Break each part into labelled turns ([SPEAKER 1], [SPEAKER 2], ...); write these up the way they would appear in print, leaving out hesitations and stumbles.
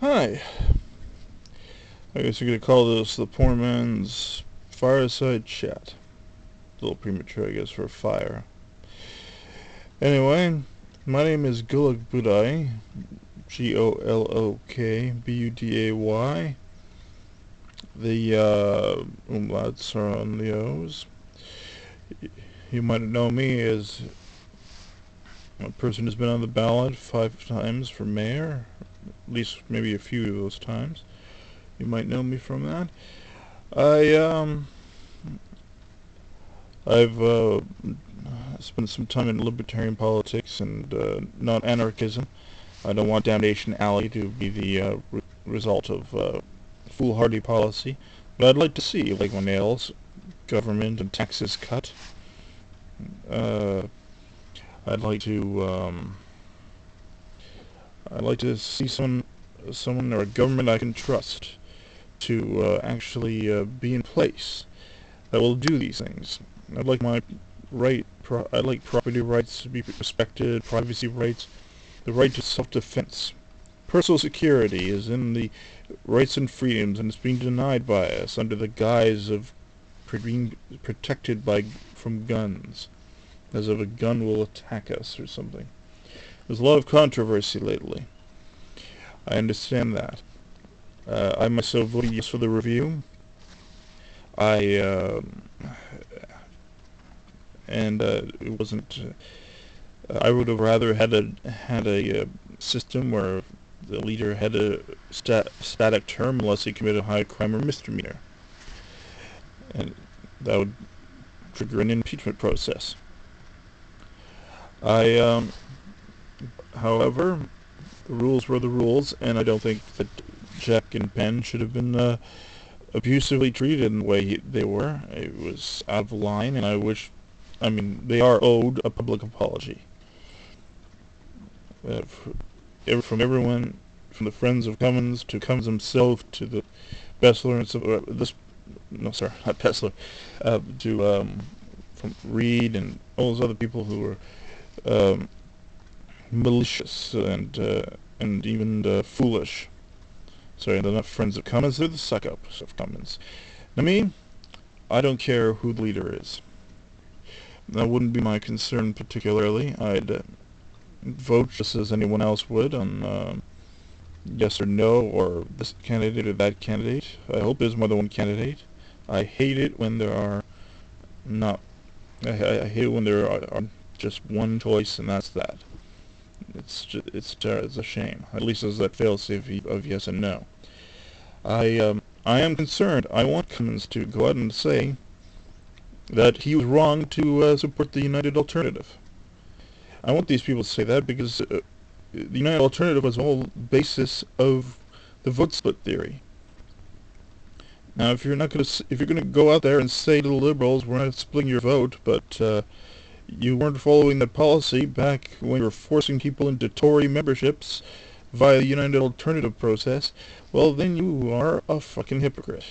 [SPEAKER 1] Hi. I guess you're gonna call this the poor man's fireside chat. A little premature, I guess, for a fire. Anyway, my name is Buday, Golokbuday. The umlauts are on the O's. You might know me as a person who's been on the ballot 5 times for mayor, at least maybe a few of those times. You might know me from that. I I've spent some time in libertarian politics and not anarchism. I don't want Damnation Alley to be the result of foolhardy policy, but I'd like to see, like my nails, government and taxes cut. Uh, I'd like to see someone or a government I can trust to actually be in place that will do these things. I'd like I'd like property rights to be respected, privacy rights, the right to self-defense. Personal security is in the rights and freedoms, and it's being denied by us under the guise of being protected from guns, as if a gun will attack us or something. There's a lot of controversy lately. I understand that. I myself voted yes for the review. I and it wasn't. I would have rather had a system where the leader had a static term unless he committed a high crime or misdemeanor, and that would trigger an impeachment process. I, however, the rules were the rules, and I don't think that Jack and Ben should have been abusively treated in the way they were. It was out of line, and I mean, they are owed a public apology. From everyone, from the friends of Cummins to Cummins himself to the Bessler and no, sorry, not Bessler, to from Reed and all those other people who were malicious and even foolish. Sorry, they're not friends of Cummins, they're the suck-ups of Cummins. Now me, I don't care who the leader is. That wouldn't be my concern particularly. I'd vote just as anyone else would on yes or no, or this candidate or that candidate. I hope there's more than one candidate. I hate it when there are not. I hate it when there are just one choice and that's that. It's a shame. At least there's that fail-safe of yes and no. I am concerned. I want Cummins to go out and say that he was wrong to support the United Alternative. I want these people to say that because the United Alternative was the whole basis of the vote split theory. Now, if you're gonna go out there and say to the liberals, we're not splitting your vote, but you weren't following that policy back when you were forcing people into Tory memberships via the United Alternative process, well, then you are a fucking hypocrite.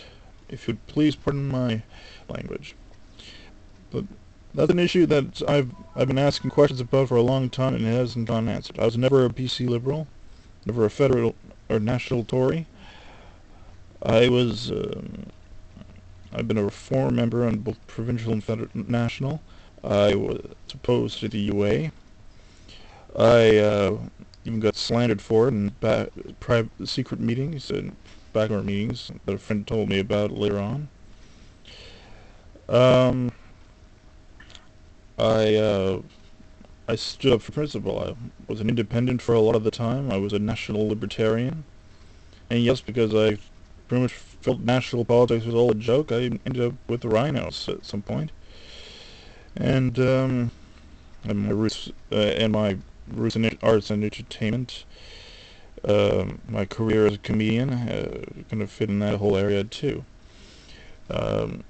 [SPEAKER 1] If you'd please pardon my language. But that's an issue that I've been asking questions about for a long time and it hasn't gone answered. I was never a PC liberal, never a federal or national Tory. I've been a reform member on both provincial and national. I was opposed to the UA. I even got slandered for it in private, secret meetings and backdoor meetings that a friend told me about later on. I stood up for principle. I was an independent for a lot of the time. I was a national libertarian. And yes, because I pretty much felt national politics was all a joke, I ended up with the rhinos at some point. And my roots in arts and entertainment. My career as a comedian kind of fit in that whole area too. I'm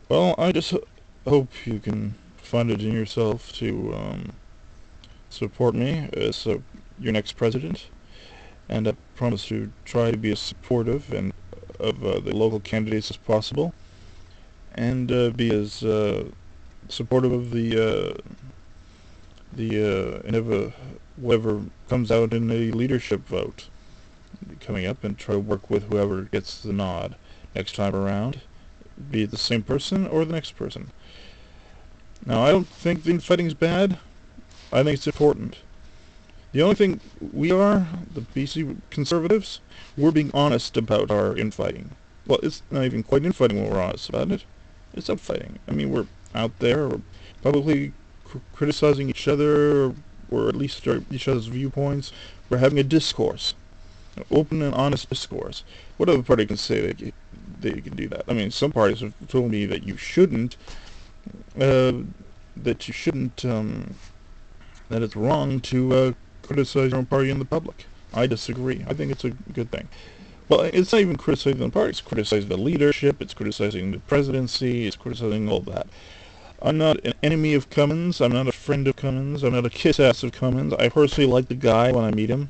[SPEAKER 1] well, I just hope you can find it in yourself to support me as your next president, and I promise to try to be as supportive and of the local candidates as possible, and be as supportive of the whatever comes out in a leadership vote coming up, and try to work with whoever gets the nod next time around, be it the same person or the next person. Now, I don't think the infighting's bad. I think it's important. The only thing we are, the BC Conservatives, we're being honest about our infighting. Well, it's not even quite infighting when we're honest about it. It's upfighting. I mean, we're out there, we're publicly criticizing each other, or at least each other's viewpoints. We're having a discourse, an open and honest discourse. What other party can say they can do that? I mean, some parties have told me that you shouldn't, that it's wrong to criticize your own party in the public. I disagree. I think it's a good thing. Well, it's not even criticizing the party. It's criticizing the leadership. It's criticizing the presidency. It's criticizing all that. I'm not an enemy of Cummins. I'm not a friend of Cummins. I'm not a kiss-ass of Cummins. I personally like the guy when I meet him.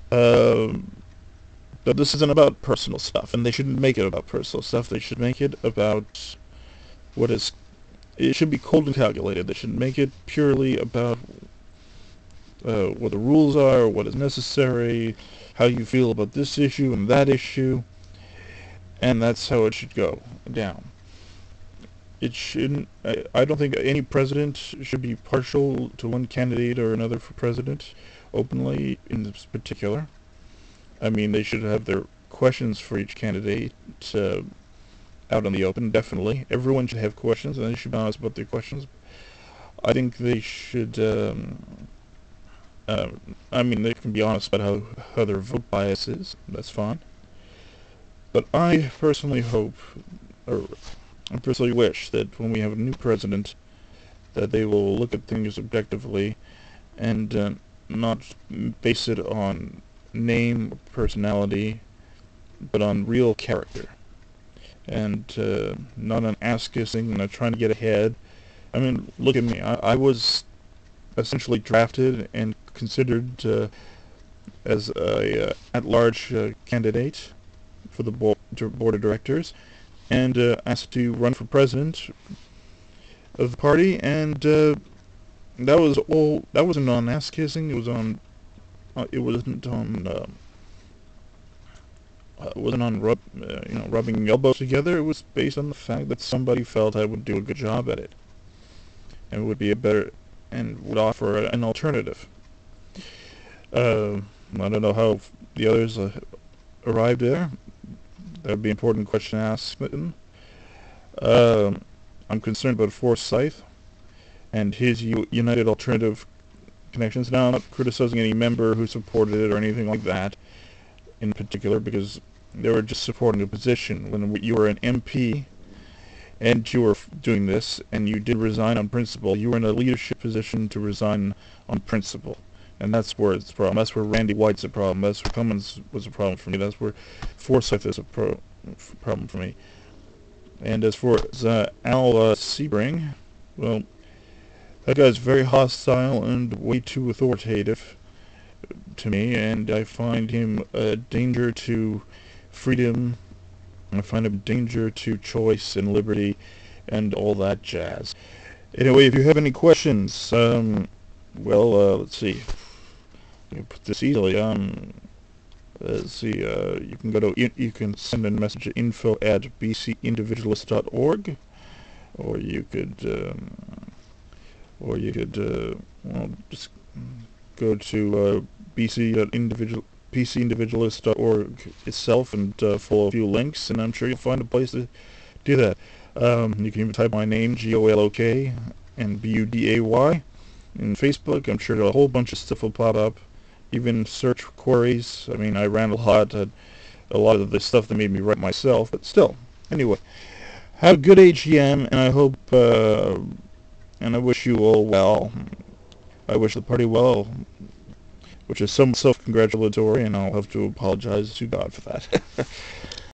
[SPEAKER 1] But this isn't about personal stuff, and they shouldn't make it about personal stuff. They should make it about it should be cold and calculated. They should make it purely about what the rules are, what is necessary, how you feel about this issue and that issue, and that's how it should go down. It shouldn't. I don't think any president should be partial to one candidate or another for president, openly in this particular. I mean, they should have their questions for each candidate out in the open, definitely. Everyone should have questions, and they should be honest about their questions. I think they should, I mean, they can be honest about how their vote bias is. That's fine. But I personally hope, or I personally wish, that when we have a new president, that they will look at things objectively and not base it on name or personality, but on real character. And not on ass-kissing, not trying to get ahead. I mean, look at me. I was essentially drafted and considered as a at-large candidate for the board of directors, and asked to run for president of the party, and that wasn't on ass-kissing. It wasn't on rubbing elbows together. It was based on the fact that somebody felt I would do a good job at it, and would be and would offer an alternative. I don't know how the others arrived there. That would be an important question to ask them. I'm concerned about Forsyth and his United Alternative connections. Now, I'm not criticizing any member who supported it or anything like that in particular, because they were just supporting a position. When you were an MP and you were doing this, and you did resign on principle, you were in a leadership position to resign on principle. And that's where it's a problem. That's where Randy White's a problem. That's where Cummins was a problem for me. That's where Forsyth is a problem for me. And as for Al Sebring, well, that guy's very hostile and way too authoritative to me, and I find him a danger to freedom. I find him a danger to choice and liberty and all that jazz. Anyway, if you have any questions, let's see. You can put this easily. Let's see. You can send a message to info@bcindividualist.org, or you could just go to bcindividualist.org itself and follow a few links, and I'm sure you'll find a place to do that. You can even type my name, GOLOK, and BUDAY, in Facebook. I'm sure a whole bunch of stuff will pop up. Even search queries. I mean, I ran a lot of the stuff that made me write myself, but still. Anyway, have a good AGM, and I hope, and I wish you all well. I wish the party well, which is somewhat self-congratulatory, and I'll have to apologize to God for that.